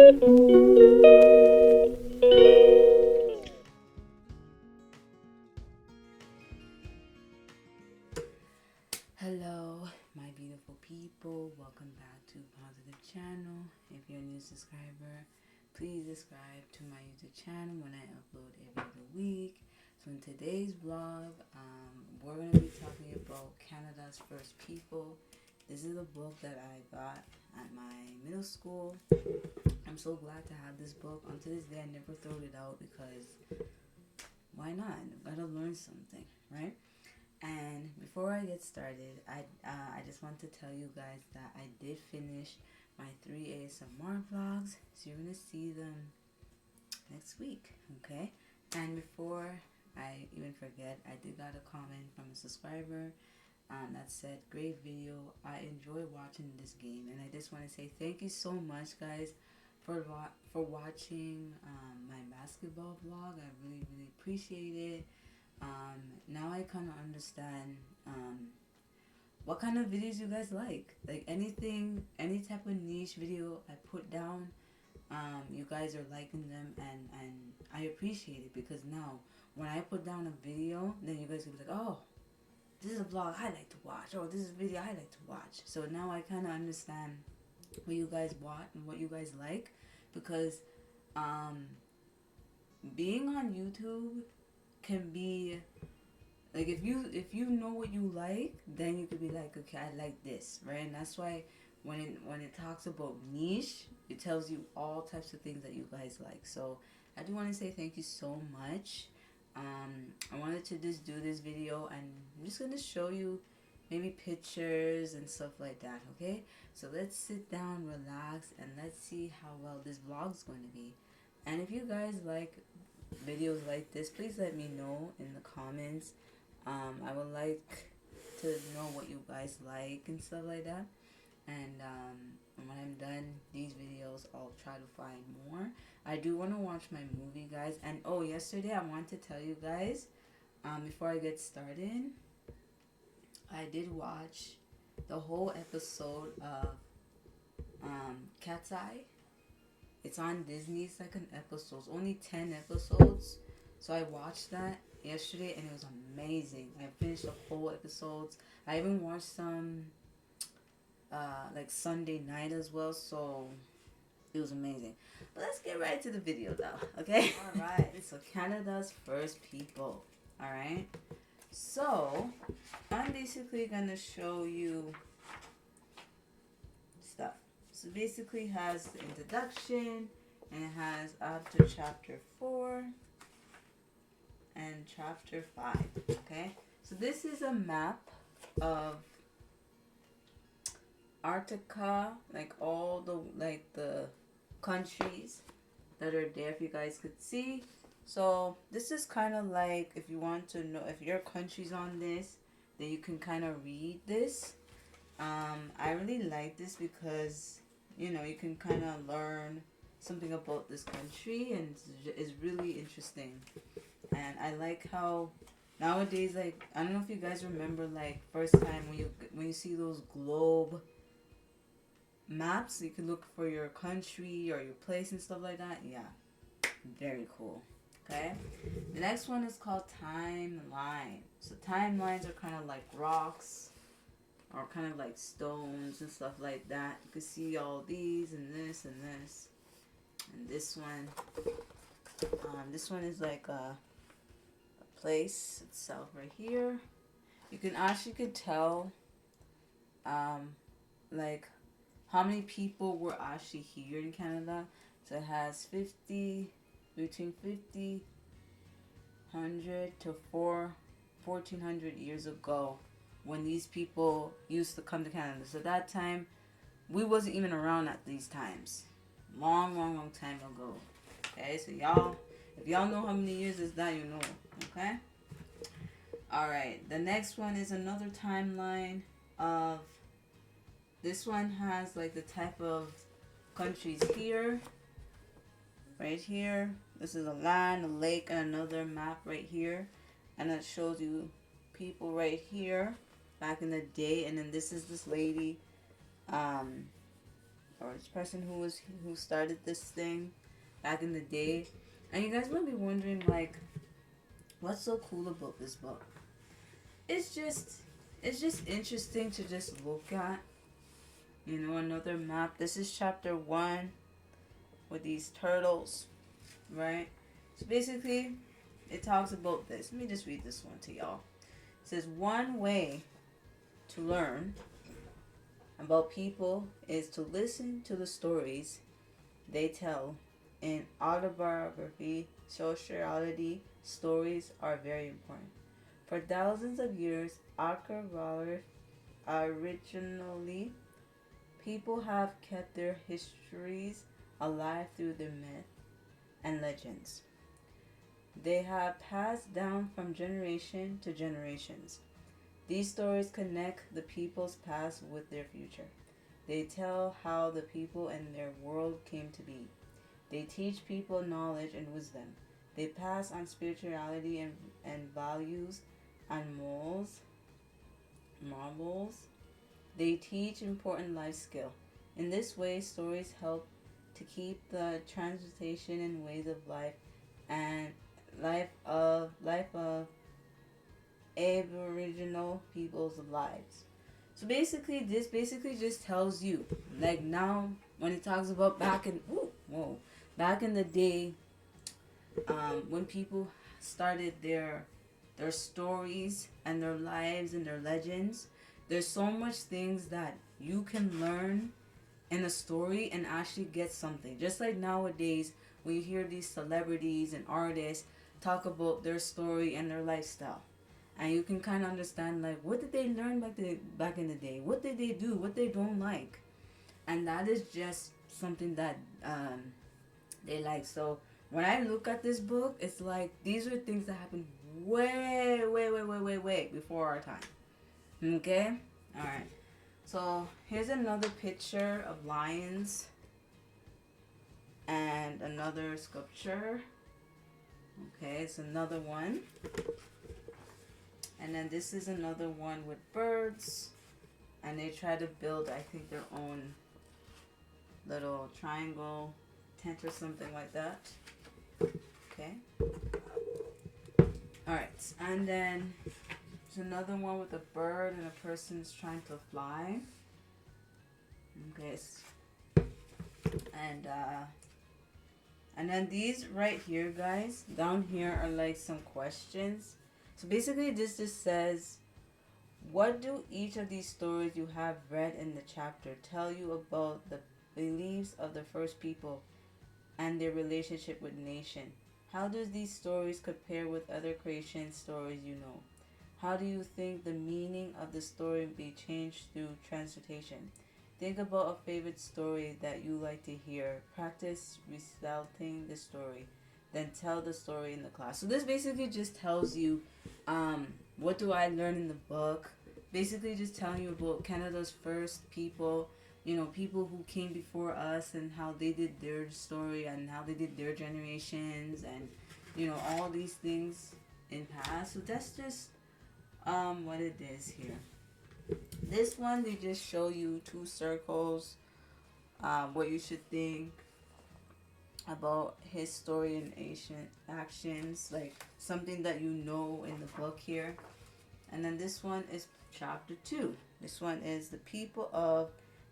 Hello, my beautiful people. Welcome back to Positive Channel. If you're a new subscriber, please subscribe to my YouTube channel when I upload every other week. So in today's vlog, we're going to be talking about Canada's First People. This is a book that I got at my middle school. I'm so glad to have this book. Until this day, I never throw it out because why not? I've got to learn something, right? And before I get started, I just want to tell you guys that I did finish my 3 ASMR vlogs, so you're gonna see them next week, okay? And before I even forget, I did got a comment from a subscriber that said, "Great video. I enjoy watching this game," and I just want to say thank you so much, guys, for watching my basketball vlog. I really appreciate it. Now I kind of understand what kind of videos you guys like. Like anything, any type of niche video I put down, you guys are liking them, and I appreciate it because now when I put down a video, then you guys will be like, oh, this is a vlog I like to watch. Oh, this is a video I like to watch. So now I kind of understand what you guys want and what you guys like because being on YouTube can be like if you know what you like, then you could be like, okay, I like this, right? And that's why when it talks about niche, it tells you all types of things that you guys like. So I do want to say thank you so much. I wanted to just do this video, and I'm just gonna show you maybe pictures and stuff like that. Okay, so let's sit down, relax, and let's see how well this vlog's going to be. And if you guys like videos like this, please let me know in the comments. I would like to know what you guys like and stuff like that. And when I'm done these videos, I'll try to find more. I do want to watch my movie, guys. And oh, yesterday I want to tell you guys, before I get started, I did watch the whole episode of Cat's Eye. It's on Disney, second episodes, only 10 episodes. So I watched that yesterday and it was amazing. I finished the whole episodes. I even watched some like Sunday night as well, so it was amazing. But let's get right to the video though, okay? Alright, so Canada's First People. Alright. So I'm basically gonna show you stuff. So basically has the introduction and it has up to chapter 4 and chapter 5. Okay, so this is a map of Antarctica, like all the countries that are there, if you guys could see. So this is kind of like, if you want to know if your country's on this, then you can kind of read this. I really like this because you know you can kind of learn something about this country, and it's really interesting. And I like how nowadays, like, I don't know if you guys remember, like, first time when you see those globe maps, you can look for your country or your place and stuff like that. Yeah, very cool. Okay, the next one is called timeline. So timelines are kind of like rocks or kind of like stones and stuff like that. You can see all these and this and this and this one. This one is like a place itself right here. You can actually could tell like how many people were actually here in Canada. So it has 50, between 50, 100 to 1400 years ago when these people used to come to Canada. So that time we wasn't even around at these times. Long time ago. Okay, so y'all, if y'all know how many years is that, you know. Okay. Alright, the next one is another timeline of, this one has like the type of countries here, right here. This is a land, a lake, and another map right here. And it shows you people right here back in the day. And then this is this lady, or this person who started this thing back in the day. And you guys might be wondering, like, what's so cool about this book? It's just it's just interesting to just look at. You know, another map. This is chapter 1 with these turtles, right? So basically, it talks about this. Let me just read this one to y'all. It says, one way to learn about people is to listen to the stories they tell. In autobiography, sociality, stories are very important. For thousands of years, originally, people have kept their histories alive through their myth and legends. They have passed down from generation to generations. These stories connect the people's past with their future. They tell how the people and their world came to be. They teach people knowledge and wisdom. They pass on spirituality and values and marbles. They teach important life skill. In this way, stories help to keep the transportation and ways of life and life of Aboriginal people's lives. So basically, this basically just tells you, like now, when it talks about back in the day, when people started their stories and their lives and their legends, there's so much things that you can learn in a story and actually get something. Just like nowadays, when you hear these celebrities and artists talk about their story and their lifestyle, and you can kind of understand, like, what did they learn back in the day? What did they do? What they don't like? And that is just something that they like. So when I look at this book, it's like these are things that happened way before our time. Okay? Alright. So here's another picture of lions and another sculpture. Okay, it's another one. And then this is another one with birds. And they try to build, I think, their own little triangle tent or something like that. Okay. Alright, and then there's another one with a bird and a person's trying to fly. Okay. And then these right here, guys, down here are like some questions. So basically this just says, what do each of these stories you have read in the chapter tell you about the beliefs of the first people and their relationship with nation? How does these stories compare with other creation stories you know? How do you think the meaning of the story be changed through transportation? Think about a favorite story that you like to hear. Practice reciting the story. Then tell the story in the class. So this basically just tells you, what do I learn in the book? Basically just telling you about Canada's first people, you know, people who came before us and how they did their story and how they did their generations and, you know, all these things in past. So that's just what it is here. This one, they just show you two circles, what you should think about his story and ancient actions, like something that you know in the book here. And then this one is chapter 2. This one is the people of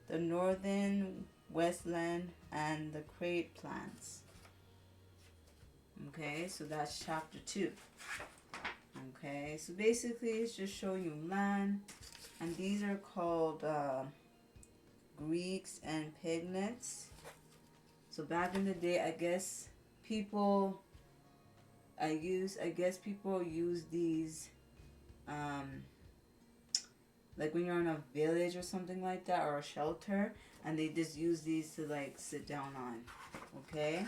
the northern Westland and the crate plants. Okay, so that's chapter 2. Okay, so basically it's just showing you land, and these are called Greeks and Pygmalions. So back in the day, I guess people use these like when you're in a village or something like that, or a shelter, and they just use these to like sit down on. Okay.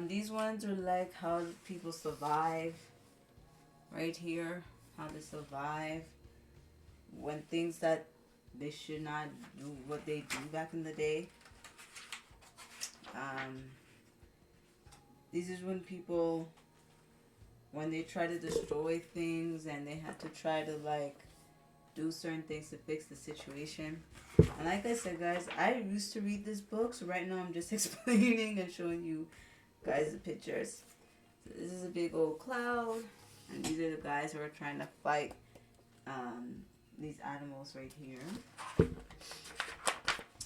These ones are like how people survive. Right here, how they survive when things that they should not do what they do back in the day. These is when people, when they try to destroy things and they have to try to like do certain things to fix the situation. And like I said, guys, I used to read this book, so right now I'm just explaining and showing you guys the pictures. So this is a big old cloud, and these are the guys who are trying to fight these animals right here.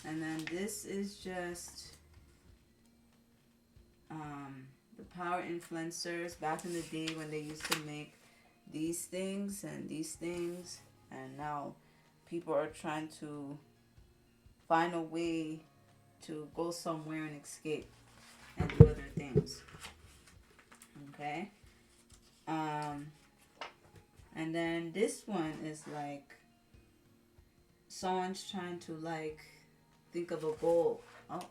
And then this is just the power influencers back in the day when they used to make these things and these things, and now people are trying to find a way to go somewhere and escape and do other things. Okay. And then this one is like someone's trying to like think of a goal. Oh,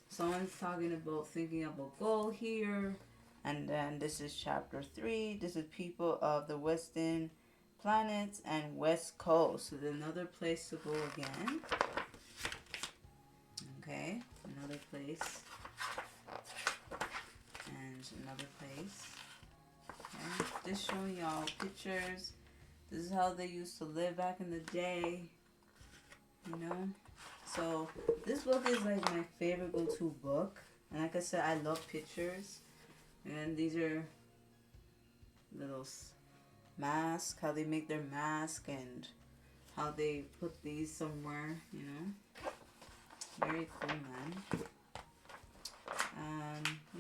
someone's talking about thinking of a goal here. And then this is chapter 3. This is people of the Western planets and West Coast. So there's another place to go again. Okay, another place. And another place. Okay. Just showing y'all pictures. This is how they used to live back in the day. You know? So this book is like my favorite go-to book. And like I said, I love pictures. And these are little masks, how they make their mask and how they put these somewhere, you know. Very cool, man.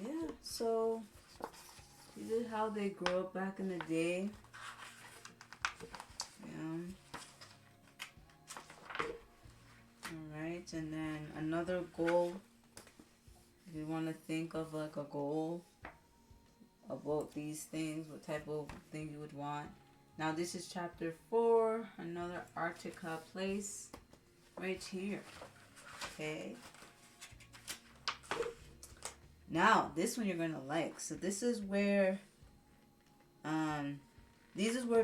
Yeah, so this is how they grew up back in the day. Yeah. Alright, and then another goal. If you want to think of like a goal about these things, what type of thing you would want. Now this is chapter 4, another Antarctica place right here. Okay. Now this one you're gonna like. So this is where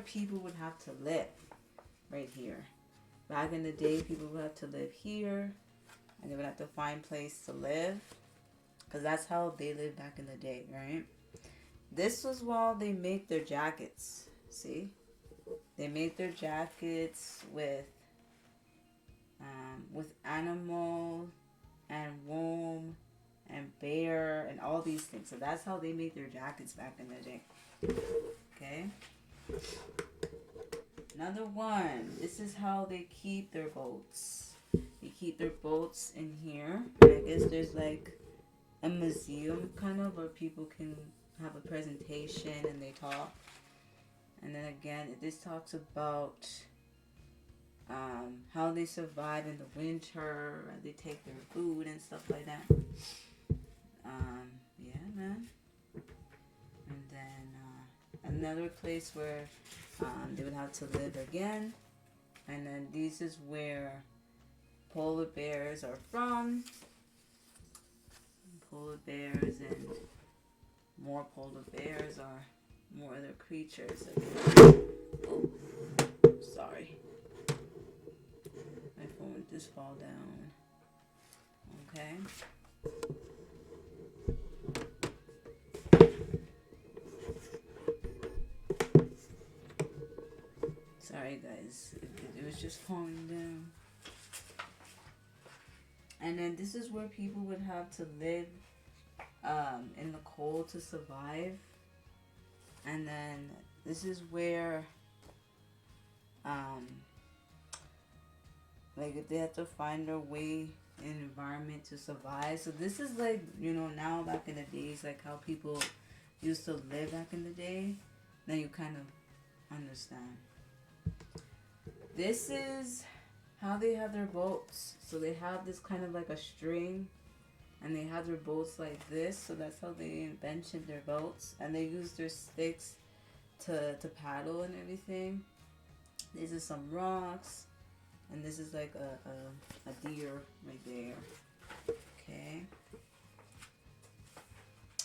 people would have to live right here. Back in the day, people would have to live here, and they would have to find a place to live, because that's how they lived back in the day, right? This was while they make their jackets. See? They make their jackets with animal and womb and bear and all these things. So that's how they made their jackets back in the day. Okay? Another one. This is how they keep their boats. They keep their boats in here. I guess there's like a museum kind of where people can have a presentation and they talk. And then again, this talks about how they survive in the winter. They take their food and stuff like that. Yeah, man. And then another place where they would have to live again. And then this is where polar bears are from. Polar bears and more polar bears are more other creatures. Oh, sorry. My phone just fall down. Okay. Sorry guys, it was just falling down. And then this is where people would have to live in the cold to survive. And then this is where like if they have to find their way in an environment to survive. So this is like, you know, now back in the days, like how people used to live back in the day. Now you kind of understand. This is how they have their boats. So they have this kind of like a string, and they have their boats like this. So that's how they invented their boats, and they use their sticks to paddle and everything. These are some rocks, and this is like a deer right there. Okay.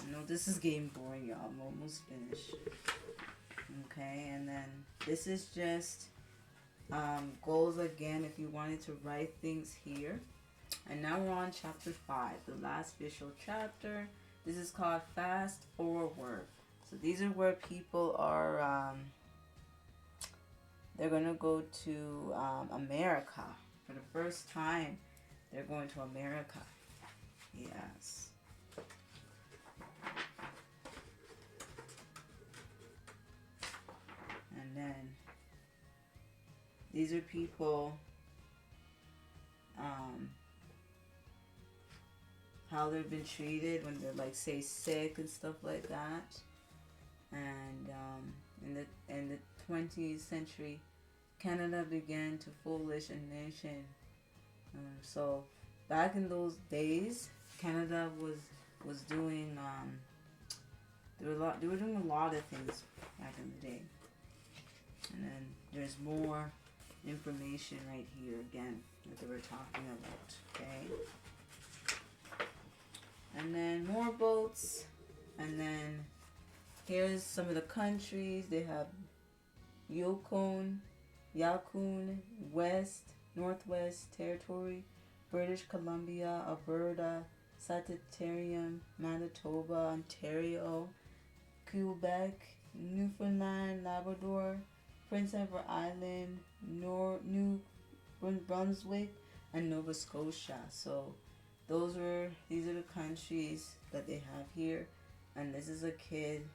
I know this is getting boring, y'all. I'm almost finished. Okay, and then this is just goals again if you wanted to write things here. And now we're on chapter 5, the last visual chapter. This is called Fast Forward. So these are where people are they're gonna go to America for the first time. They're going to America. Yes. And then these are people, how they've been treated when they're like say sick and stuff like that. And in the 20th century, Canada began to foolish a nation. So back in those days, Canada was doing they were doing a lot of things back in the day. And then there's more information right here again that they were talking about. Okay. And then more boats. And then here's some of the countries. They have Yukon, West, Northwest Territory, British Columbia, Alberta, Sagittarium, Manitoba, Ontario, Quebec, Newfoundland, Labrador, Prince Edward Island, New Brunswick, and Nova Scotia. So these are the countries that they have here. And this is a kid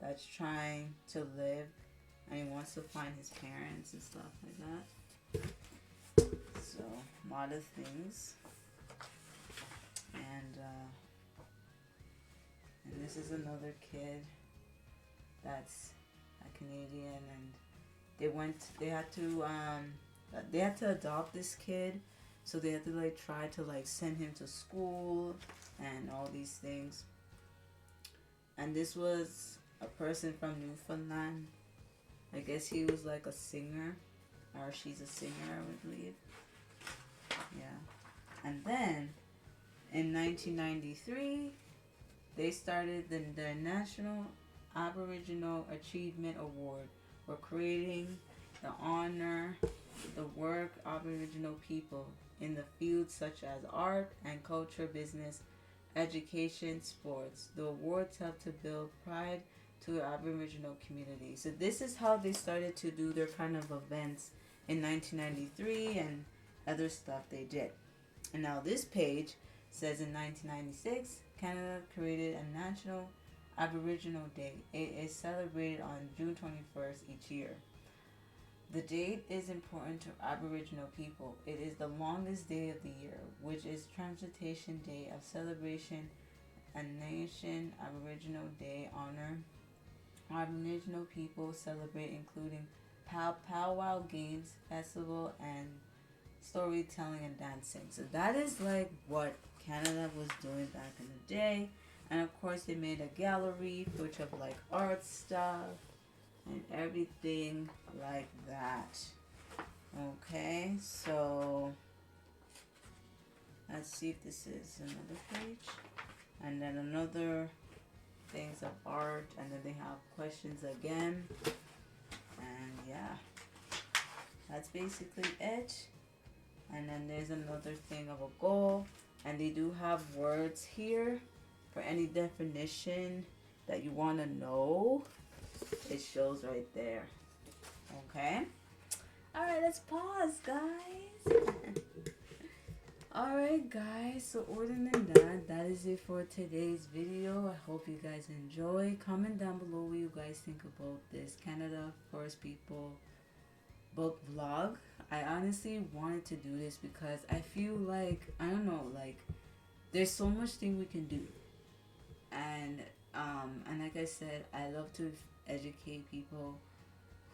that's trying to live, and he wants to find his parents and stuff like that. So a lot of things. And this is another kid that's a Canadian, and they had to adopt this kid, so they had to like try to like send him to school and all these things. And this was a person from Newfoundland. I guess he was like a singer, or she's a singer, I would believe. Yeah. And then in 1993, they started the National Aboriginal Achievement Award for creating the honor the work of Aboriginal people in the fields such as art and culture, business, education, sports. The awards help to build pride to the Aboriginal community. So this is how they started to do their kind of events in 1993 and other stuff they did. And now this page says in 1996, Canada created a National Aboriginal Day. It is celebrated on June 21st each year. The date is important to Aboriginal people. It is the longest day of the year, which is Transportation Day of celebration and Nation Aboriginal Day honor. Aboriginal people celebrate including powwow games, festival, and storytelling and dancing. So that is like what Canada was doing back in the day. And of course they made a gallery which of like art stuff and everything like that. Okay, so let's see if this is another page. And then another things of art, and then they have questions again. And yeah, that's basically it. And then there's another thing of a goal, and they do have words here for any definition that you want to know. It shows right there. Okay. All right, let's pause, guys. All right, guys. So other than that, that is it for today's video. I hope you guys enjoy. Comment down below what you guys think about this Canada First People book vlog. I honestly wanted to do this because I feel like, I don't know, like there's so much thing we can do. And like I said, I love to educate people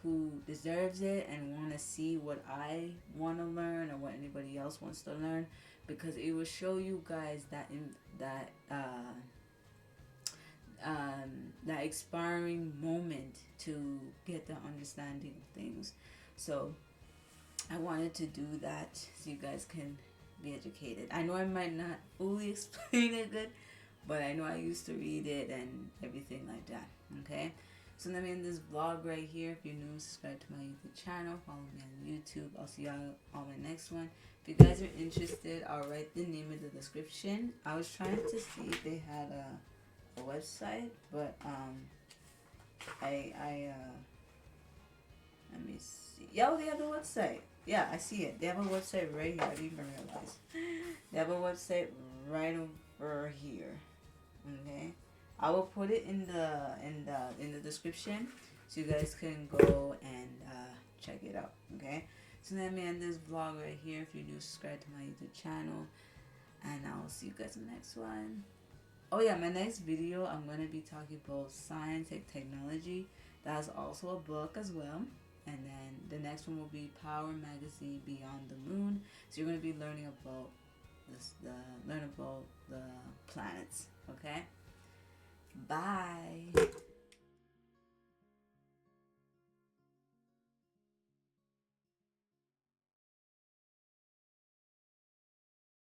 who deserves it and want to see what I want to learn or what anybody else wants to learn, because it will show you guys that that inspiring moment to get the understanding of things. So I wanted to do that so you guys can be educated. I know I might not fully explain it good, but I know I used to read it and everything like that. Okay, so let me end this vlog right here. If you're new, subscribe to my YouTube channel, follow me on YouTube. I'll see y'all on my next one. If you guys are interested, I'll write the name in the description. I was trying to see if they had a website, but let me see. Yo, they have a website. Yeah, I see it. They have a website right here. I didn't even realize. They have a website right over here. Okay, I will put it in the description so you guys can go and check it out. Okay, so let me end this vlog right here. If you do, subscribe to my YouTube channel, and I'll see you guys in the next one. Oh yeah, my next video I'm gonna be talking about science and technology. That's also a book as well. And then the next one will be Power Magazine Beyond the Moon. So you're gonna be learning about learn about the planets. Okay. Bye.